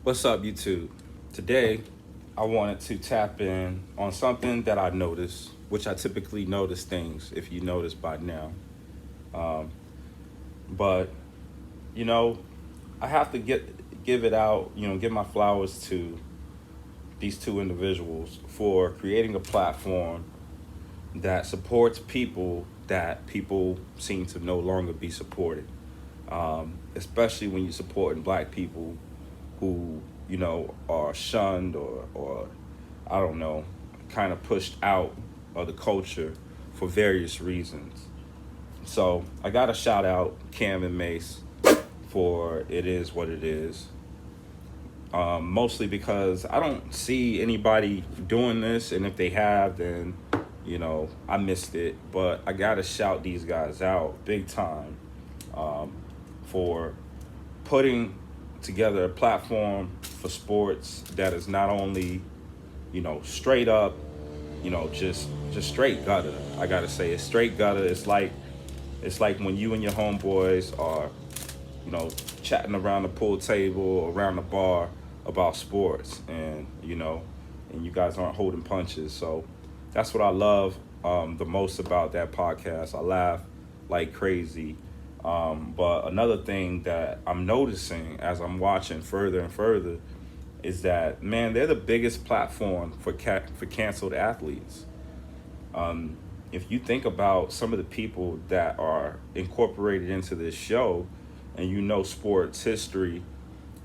What's up, YouTube? Today, I wanted to tap in on something that I noticed, which I typically notice things, if you notice by now. Um, but, you know, I have to give it out, give my flowers to these two individuals for creating a platform that supports people that people seem to no longer be supported. Especially when you're supporting black people who are shunned or I don't know, kind of pushed out of the culture for various reasons. So I got to shout out Cam and Mase for It Is What It Is. Mostly because I don't see anybody doing this, and if they have, then I missed it. But I gotta shout these guys out big time for putting together a platform for sports that is not only straight up, just straight gutter. I gotta say it's straight gutter. It's like when you and your homeboys are chatting around the pool table or around the bar about sports, and you guys aren't holding punches. So that's what I love the most about that podcast. I laugh like crazy. But another thing that I'm noticing as I'm watching further and further is that, man, they're the biggest platform for canceled athletes. If you think about some of the people that are incorporated into this show, and sports history,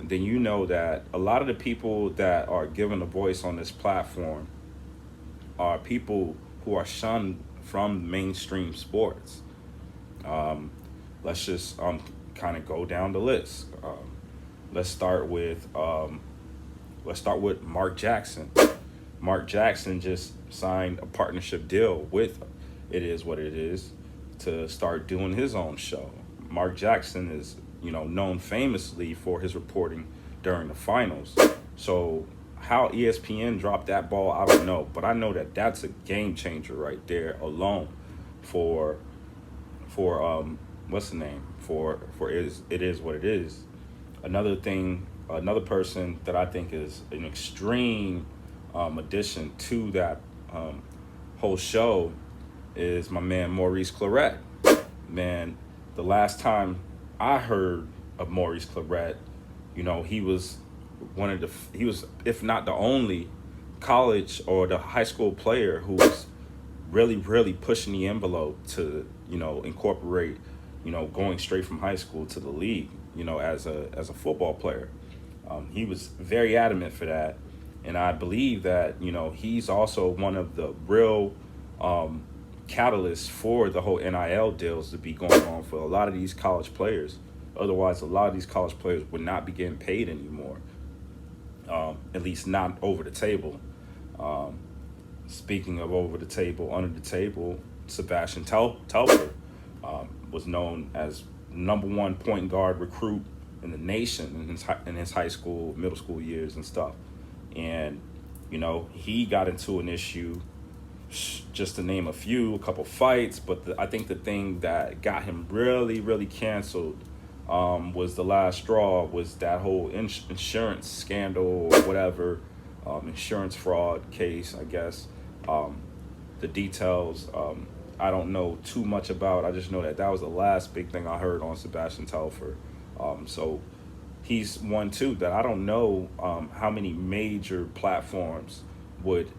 then you know that a lot of the people that are given a voice on this platform are people who are shunned from mainstream sports. Let's just kind of go down the list. Let's start with Mark Jackson. Mark Jackson just signed a partnership deal with It Is What It Is to start doing his own show. Mark Jackson is known famously for his reporting during the finals. So how ESPN dropped that ball, I don't know, but I know that that's a game changer right there alone for what's the name for it is what it is. Another person that I think is an extreme addition to that whole show is my man Maurice Claret. Man, the last time I heard of Maurice Claret, he was if not the only college or the high school player who was really, really pushing the envelope to, incorporate, going straight from high school to the league, as a football player. He was very adamant for that. And I believe that, he's also one of the real catalysts for the whole NIL deals to be going on for a lot of these college players. Otherwise, a lot of these college players would not be getting paid anymore, at least not over the table. Speaking of over the table, under the table, Sebastian Telfer was known as #1 point guard recruit in the nation in his high school, middle school years and stuff. And, he got into an issue, just to name a couple fights. But I think the thing that got him really, really canceled was the last straw, was that whole insurance scandal or whatever, insurance fraud case, I guess. The details, I don't know too much about. I just know that was the last big thing I heard on Sebastian Telfer. So he's one too that I don't know how many major platforms would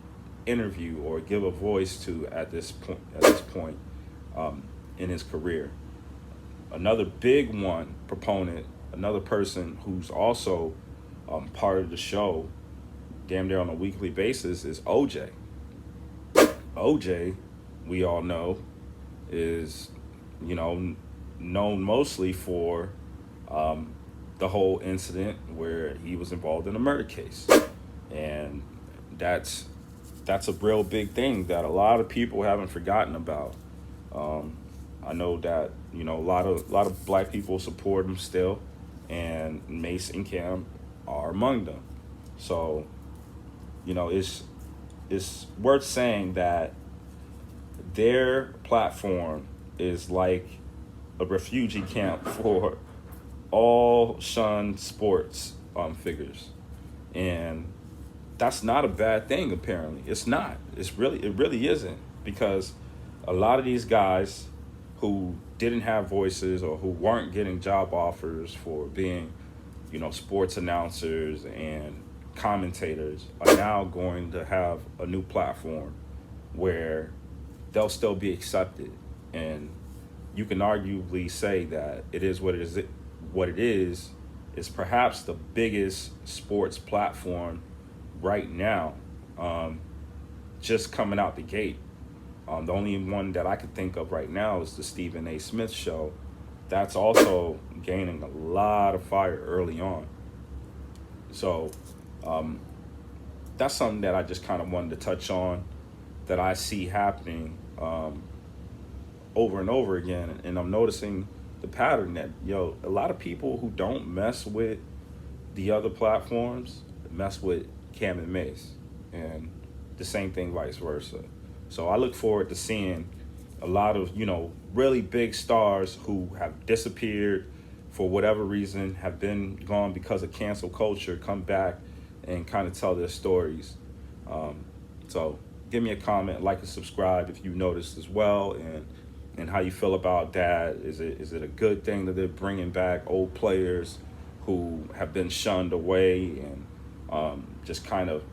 interview or give a voice to at this point in his career. Another big proponent, another person who's also part of the show damn near on a weekly basis is OJ. OJ, we all know, is known mostly for the whole incident where he was involved in a murder case. And that's a real big thing that a lot of people haven't forgotten about. I know that a lot of black people support him still, and Mase and Cam are among them. So it's worth saying that their platform is like a refugee camp for all shunned sports figures. And that's not a bad thing, apparently. It's not. It really isn't, because a lot of these guys who didn't have voices or who weren't getting job offers for being, sports announcers and commentators are now going to have a new platform where they'll still be accepted. And you can arguably say that it is what it is. What it is perhaps the biggest sports platform right now, just coming out the gate. The only one that I could think of right now is the Stephen A. Smith show. That's also gaining a lot of fire early on. So that's something that I just kind of wanted to touch on, that I see happening over and over again. And I'm noticing the pattern that, a lot of people who don't mess with the other platforms mess with Cam and Mase, and the same thing vice versa. So I look forward to seeing a lot of, really big stars who have disappeared for whatever reason, have been gone because of cancel culture, come back and kind of tell their stories. So give me a comment, like and subscribe if you noticed as well, and how you feel about that. Is it a good thing that they're bringing back old players who have been shunned away and just kind of,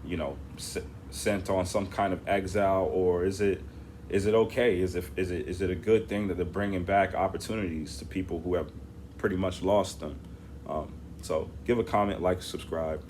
sent on some kind of exile, or is it okay? Is it a good thing that they're bringing back opportunities to people who have pretty much lost them? So give a comment, like, subscribe.